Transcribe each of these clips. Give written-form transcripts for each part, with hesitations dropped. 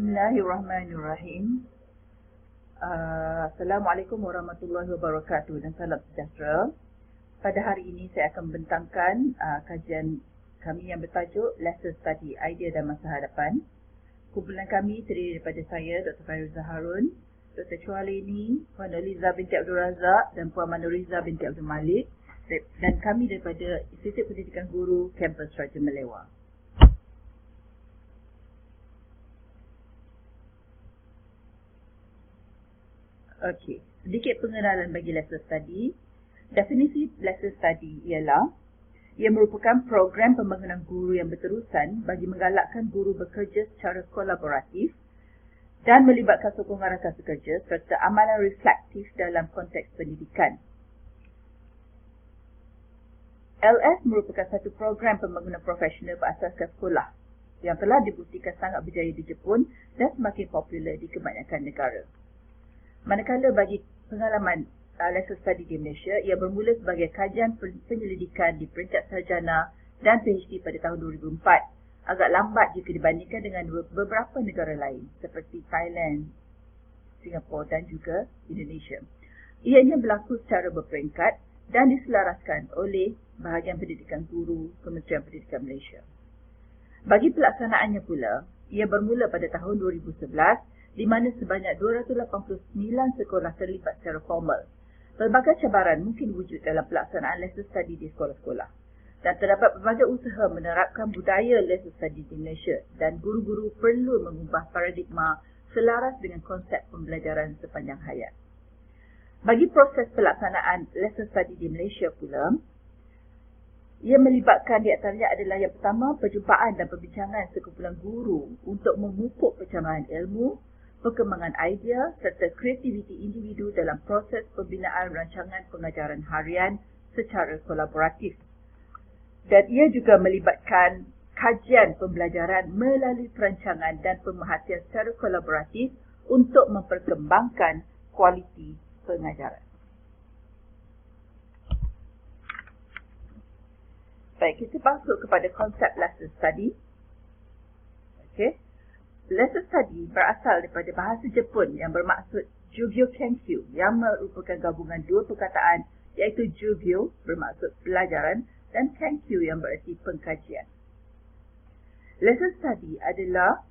Bismillahirrahmanirrahim. Assalamualaikum warahmatullahi wabarakatuh dan salam sejahtera. Pada hari ini saya akan membentangkan kajian kami yang bertajuk Lesson Study Idea dan Masa Hadapan. Kumpulan kami terdiri daripada saya, Dr. Fairuzah Harun, Dr. Chua Leni, Puan Oliza binti Abdul Razak dan Puan Manuriza binti Abdul Malik, dan kami daripada Institut Pendidikan Guru Kampus Raja Melewa. Okey, sedikit pengenalan bagi lesson study. Definisi lesson study ialah ia merupakan program pembangunan guru yang berterusan bagi menggalakkan guru bekerja secara kolaboratif dan melibatkan sokongan rakan sekerja serta amalan reflektif dalam konteks pendidikan. LS merupakan satu program pembangunan profesional berasaskan sekolah yang telah dibuktikan sangat berjaya di Jepun dan semakin popular di kebanyakan negara. Manakala bagi pengalaman lesson study di Malaysia, ia bermula sebagai kajian penyelidikan di peringkat sarjana dan PhD pada tahun 2004. Agak lambat jika dibandingkan dengan beberapa negara lain seperti Thailand, Singapura dan juga Indonesia. Ianya berlaku secara berperingkat dan diselaraskan oleh Bahagian Pendidikan Guru Kementerian Pendidikan Malaysia. Bagi pelaksanaannya pula, ia bermula pada tahun 2011 di mana sebanyak 289 sekolah terlibat secara formal. Pelbagai cabaran mungkin wujud dalam pelaksanaan lesson study di sekolah-sekolah. Dan terdapat berbagai usaha menerapkan budaya lesson study di Malaysia dan guru-guru perlu mengubah paradigma selaras dengan konsep pembelajaran sepanjang hayat. Bagi proses pelaksanaan lesson study di Malaysia pula, ia melibatkan di antaranya adalah yang pertama, perjumpaan dan perbincangan sekumpulan guru untuk memupuk pencemaran ilmu, perkembangan idea serta kreativiti individu dalam proses pembinaan rancangan pengajaran harian secara kolaboratif. Dan ia juga melibatkan kajian pembelajaran melalui perancangan dan pemerhatian secara kolaboratif untuk memperkembangkan kualiti pengajaran. Baik, kita masuk kepada konsep lesson study. Okey. Lesson study berasal daripada bahasa Jepun yang bermaksud Jugyo Kenkyu yang merupakan gabungan dua perkataan iaitu Jugyo bermaksud pelajaran dan Kenkyu yang berarti pengkajian. Lesson study adalah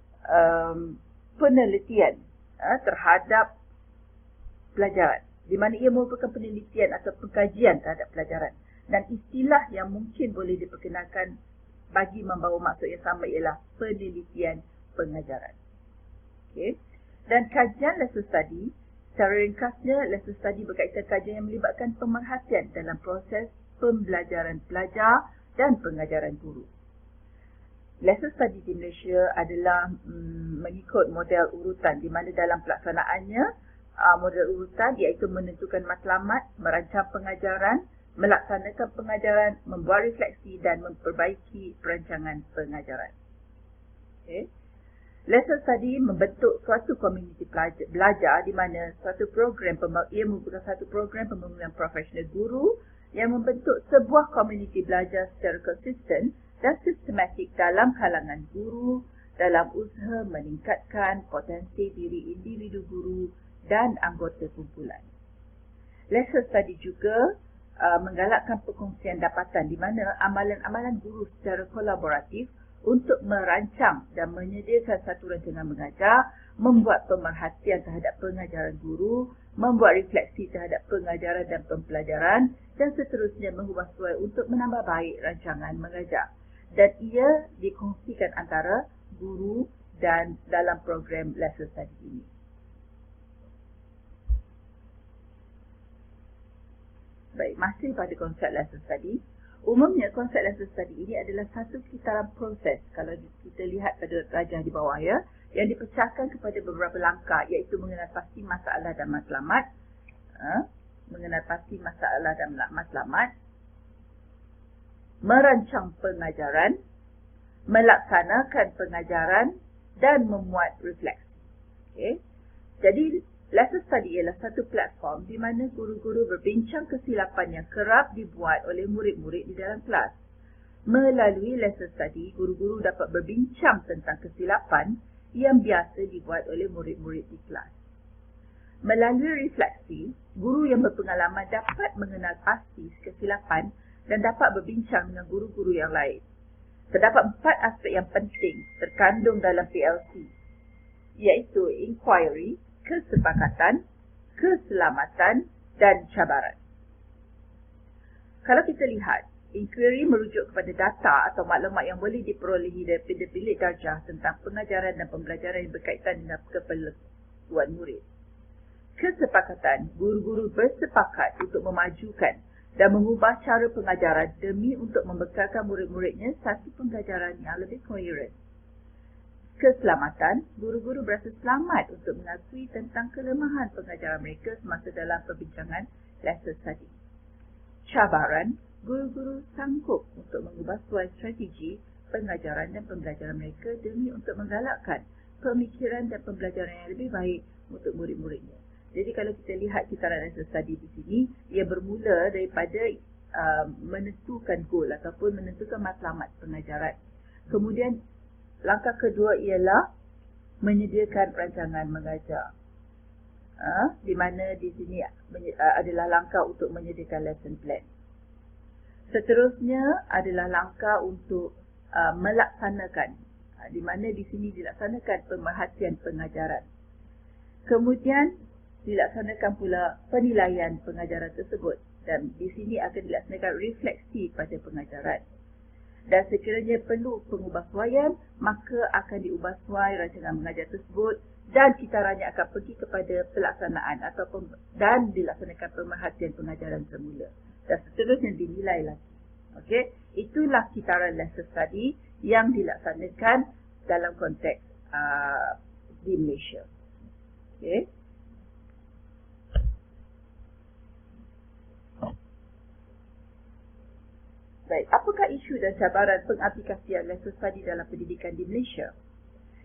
penelitian terhadap pelajaran di mana ia merupakan penelitian atau pengkajian terhadap pelajaran, dan istilah yang mungkin boleh diperkenalkan bagi membawa maksud yang sama ialah penelitian pengajaran. Okay. Dan kajian lesson study, secara ringkasnya, lesson study berkaitan kajian yang melibatkan pemerhatian dalam proses pembelajaran pelajar dan pengajaran guru. Lesson study di Malaysia adalah mengikut model urutan di mana dalam pelaksanaannya, model urutan iaitu menentukan matlamat, merancang pengajaran, melaksanakan pengajaran, membuat refleksi dan memperbaiki perancangan pengajaran. Okay. Lesson study membentuk suatu komuniti belajar di mana ia merupakan satu program pembangunan profesional guru yang membentuk sebuah komuniti belajar secara konsisten dan sistematik dalam kalangan guru dalam usaha meningkatkan potensi diri individu guru dan anggota kumpulan. Lesson study juga menggalakkan perkongsian dapatan di mana amalan-amalan guru secara kolaboratif untuk merancang dan menyediakan satu rancangan mengajar, membuat pemerhatian terhadap pengajaran guru, membuat refleksi terhadap pengajaran dan pembelajaran, dan seterusnya mengubah sesuai untuk menambah baik rancangan mengajar. Dan ia dikongsikan antara guru dan dalam program lesson study ini. Baik, masih pada konsep lesson study. Umumnya konsep lesson study ini adalah satu sekitaran proses kalau kita lihat pada rajah di bawah ya, yang dipecahkan kepada beberapa langkah iaitu mengenal pasti masalah dan matlamat, merancang pengajaran, melaksanakan pengajaran dan memuat refleksi. Okay. Jadi lesson study ialah satu platform di mana guru-guru berbincang kesilapan yang kerap dibuat oleh murid-murid di dalam kelas. Melalui lesson study, guru-guru dapat berbincang tentang kesilapan yang biasa dibuat oleh murid-murid di kelas. Melalui refleksi, guru yang berpengalaman dapat mengenal pasti kesilapan dan dapat berbincang dengan guru-guru yang lain. Terdapat 4 aspek yang penting terkandung dalam PLC, iaitu inquiry, kesepakatan, keselamatan dan cabaran. Kalau kita lihat, inquiry merujuk kepada data atau maklumat yang boleh diperolehi daripada bilik darjah tentang pengajaran dan pembelajaran yang berkaitan dengan keperluan murid. Kesepakatan, guru-guru bersepakat untuk memajukan dan mengubah cara pengajaran demi untuk membekalkan murid-muridnya satu pembelajaran yang lebih koheren. Keselamatan, guru-guru berasa selamat untuk mengakui tentang kelemahan pengajaran mereka semasa dalam perbincangan lesson study. Cabaran, guru-guru sanggup untuk mengubah suai strategi pengajaran dan pembelajaran mereka demi untuk menggalakkan pemikiran dan pembelajaran yang lebih baik untuk murid-muridnya. Jadi kalau kita lihat kitaran lesson study di sini, ia bermula daripada menentukan goal ataupun menentukan matlamat pengajaran. Kemudian langkah kedua ialah menyediakan rancangan mengajar. Di mana di sini adalah langkah untuk menyediakan lesson plan. Seterusnya adalah langkah untuk melaksanakan, di mana di sini dilaksanakan pemerhatian pengajaran. Kemudian dilaksanakan pula penilaian pengajaran tersebut dan di sini akan dilaksanakan refleksi pada pengajaran. Dan sekiranya perlu pengubahsuaian, maka akan diubahsuai rancangan mengajar tersebut dan citarannya akan pergi kepada pelaksanaan dan dilaksanakan pemerhatian pengajaran semula. Dan seterusnya dinilai lagi. Okey, itulah citaran lesson study yang dilaksanakan dalam konteks di Malaysia. Okey. Baik, apakah isu dan cabaran pengaplikasian lesson study dalam pendidikan di Malaysia?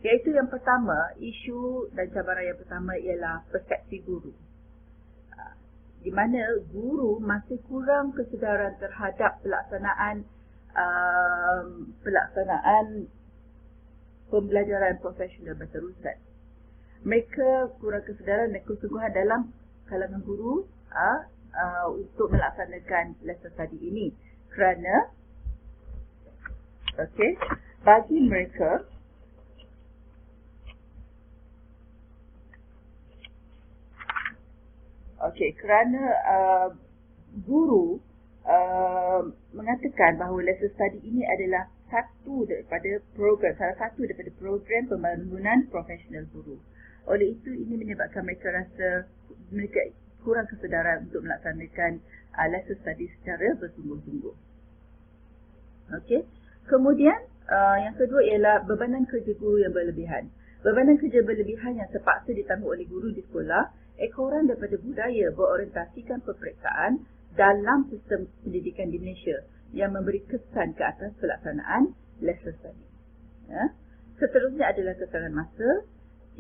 Iaitu yang pertama, isu dan cabaran yang pertama ialah persepsi guru. Di mana guru masih kurang kesedaran terhadap pelaksanaan pembelajaran profesional berterusan. Mereka kurang kesedaran dan kesungguhan dalam kalangan guru untuk melaksanakan lesson study ini. Kerana bagi mereka guru mengatakan bahawa lesson study ini adalah salah satu daripada program pembangunan profesional guru. Oleh itu, ini menyebabkan mereka kurang kesedaran untuk melaksanakan lesson study secara bersungguh-sungguh. Okey. Kemudian yang kedua ialah bebanan kerja guru yang berlebihan. Bebanan kerja berlebihan yang terpaksa ditanggung oleh guru di sekolah ekoran daripada budaya berorientasikan peperiksaan dalam sistem pendidikan di Malaysia yang memberi kesan ke atas pelaksanaan lesson study. Seterusnya adalah kekurangan masa,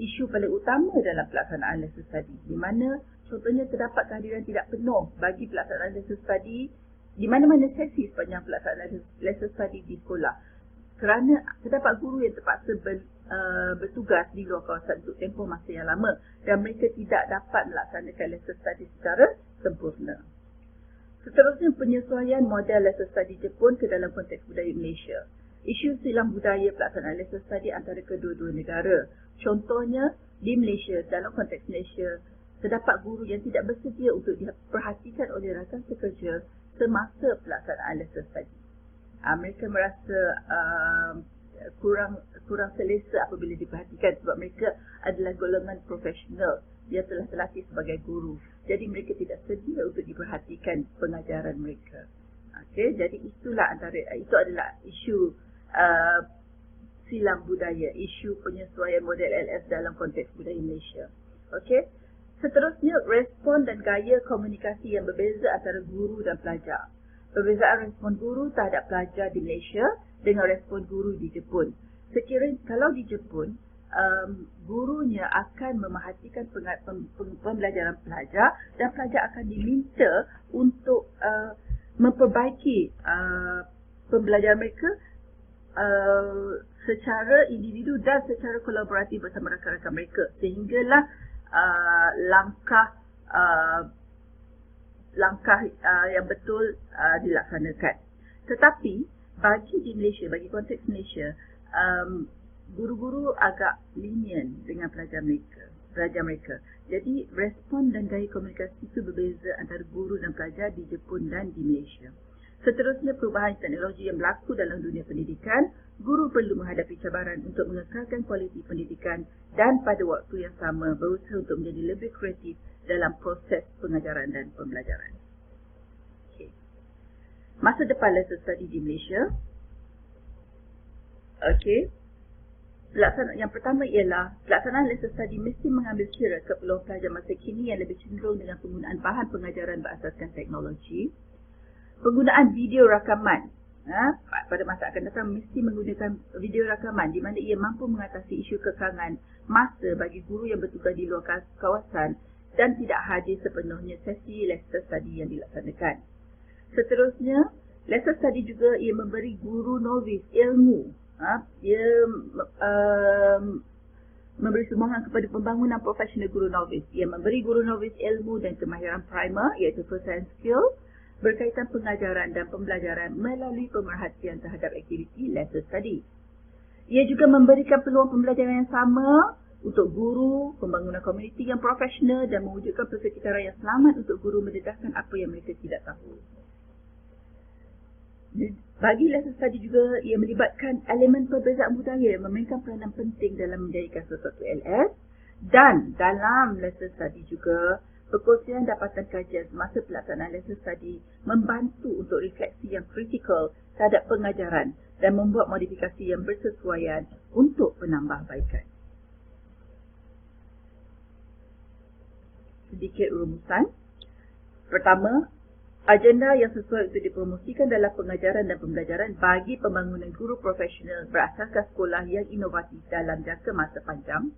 isu paling utama dalam pelaksanaan lesson study, di mana contohnya terdapat kehadiran tidak penuh bagi pelaksanaan lesson study di mana-mana sesi sepanjang pelaksanaan lesson study di sekolah. Kerana terdapat guru yang terpaksa bertugas di luar kawasan untuk tempoh masa yang lama dan mereka tidak dapat melaksanakan lesson study secara sempurna. Seterusnya, penyesuaian model lesson study Jepun ke dalam konteks budaya Malaysia. Isu silang budaya pelaksanaan lesson study antara kedua-dua negara. Contohnya, di Malaysia, dalam konteks Malaysia, terdapat guru yang tidak bersedia untuk diperhatikan oleh rakan sekerja semasa pelaksanaan lesson study. Mereka merasa kurang selesa apabila diperhatikan sebab mereka adalah golongan profesional yang telah terlatih sebagai guru. Jadi mereka tidak sedia untuk diperhatikan pengajaran mereka. Okey, jadi itu adalah isu silang budaya, isu penyesuaian model LS dalam konteks budaya Malaysia. Okey. Seterusnya, respon dan gaya komunikasi yang berbeza antara guru dan pelajar. Perbezaan respon guru terhadap pelajar di Malaysia dengan respon guru di Jepun. Sekiranya kalau di Jepun, gurunya akan memerhatikan pembelajaran pelajar dan pelajar akan diminta untuk memperbaiki pembelajaran mereka secara individu dan secara kolaboratif bersama rakan-rakan mereka, sehinggalah langkah yang betul dilaksanakan. Tetapi bagi di Malaysia, bagi konteks Malaysia, guru-guru agak lenient dengan pelajar mereka. Jadi respon dan gaya komunikasi itu berbeza antara guru dan pelajar di Jepun dan di Malaysia. Seterusnya, perubahan teknologi yang berlaku dalam dunia pendidikan, guru perlu menghadapi cabaran untuk mengekalkan kualiti pendidikan dan pada waktu yang sama berusaha untuk menjadi lebih kreatif dalam proses pengajaran dan pembelajaran. Okay. Masa depan lesson study di Malaysia. Okey. Yang pertama ialah pelaksanaan lesson study mesti mengambil kira keperluan pelajar masa kini yang lebih cenderung dengan penggunaan bahan pengajaran berasaskan teknologi. Penggunaan video rakaman pada masa akan datang mesti menggunakan video rakaman di mana ia mampu mengatasi isu kekangan masa bagi guru yang bertugas di luar kawasan dan tidak hadir sepenuhnya sesi lesson study yang dilaksanakan. Seterusnya, lesson study juga ia memberi guru novis ilmu. Ia memberi sumbangan kepada pembangunan profesional guru novis. Ia memberi guru novis ilmu dan kemahiran primer iaitu first hand skill berkaitan pengajaran dan pembelajaran melalui pemerhatian terhadap aktiviti lesson study. Ia juga memberikan peluang pembelajaran yang sama untuk guru, pembangunan komuniti yang profesional dan mewujudkan persekitaran yang selamat untuk guru mendedahkan apa yang mereka tidak tahu. Bagi lesson study juga, ia melibatkan elemen perbezaan budaya yang memainkan peranan penting dalam menjadikan sesuatu LS, dan dalam lesson study juga, perkongsian dapatan kajian semasa pelaksanaan lesson study membantu untuk refleksi yang kritikal terhadap pengajaran dan membuat modifikasi yang bersesuaian untuk penambahbaikan. Sedikit rumusan. Pertama, agenda yang sesuai untuk dipromosikan dalam pengajaran dan pembelajaran bagi pembangunan guru profesional berasaskan sekolah yang inovatif dalam jangka masa panjang,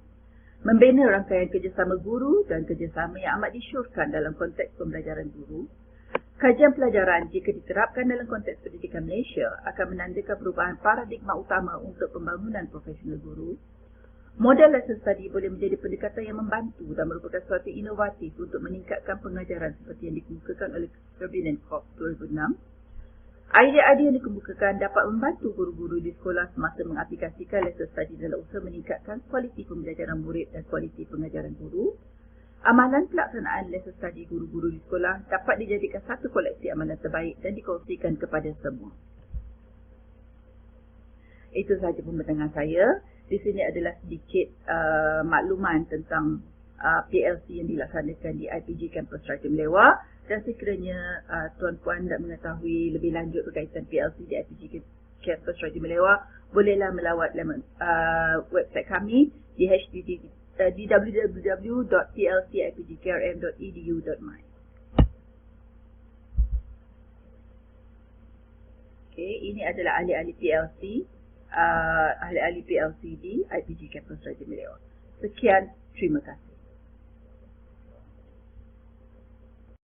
membina rangkaian kerjasama guru dan kerjasama yang amat disyorkan dalam konteks pembelajaran guru. Kajian pelajaran jika diterapkan dalam konteks pendidikan Malaysia akan menandakan perubahan paradigma utama untuk pembangunan profesional guru. Model lesson study boleh menjadi pendekatan yang membantu dan merupakan suatu inovatif untuk meningkatkan pengajaran seperti yang dikemukakan oleh Kirby dan Cox 2006. Idea-idea yang dikemukakan dapat membantu guru-guru di sekolah semasa mengaplikasikan lesson study dalam usaha meningkatkan kualiti pembelajaran murid dan kualiti pengajaran guru. Amalan pelaksanaan lesson study guru-guru di sekolah dapat dijadikan satu koleksi amalan terbaik dan dikongsikan kepada semua. Itu sahaja pembentangan saya. Di sini adalah sedikit makluman tentang PLC yang dilaksanakan di IPG Kampus Raja Melewah, dan sekiranya tuan-puan nak mengetahui lebih lanjut berkaitan PLC di IPG Kampus Raja Melewah, bolehlah melawat website kami di www.plcipgkrm.edu.my. Okay, ini adalah ahli-ahli PLC. Ahli-ahli PLC di IPG Kampus Raja Melewah. Sekian, terima kasih.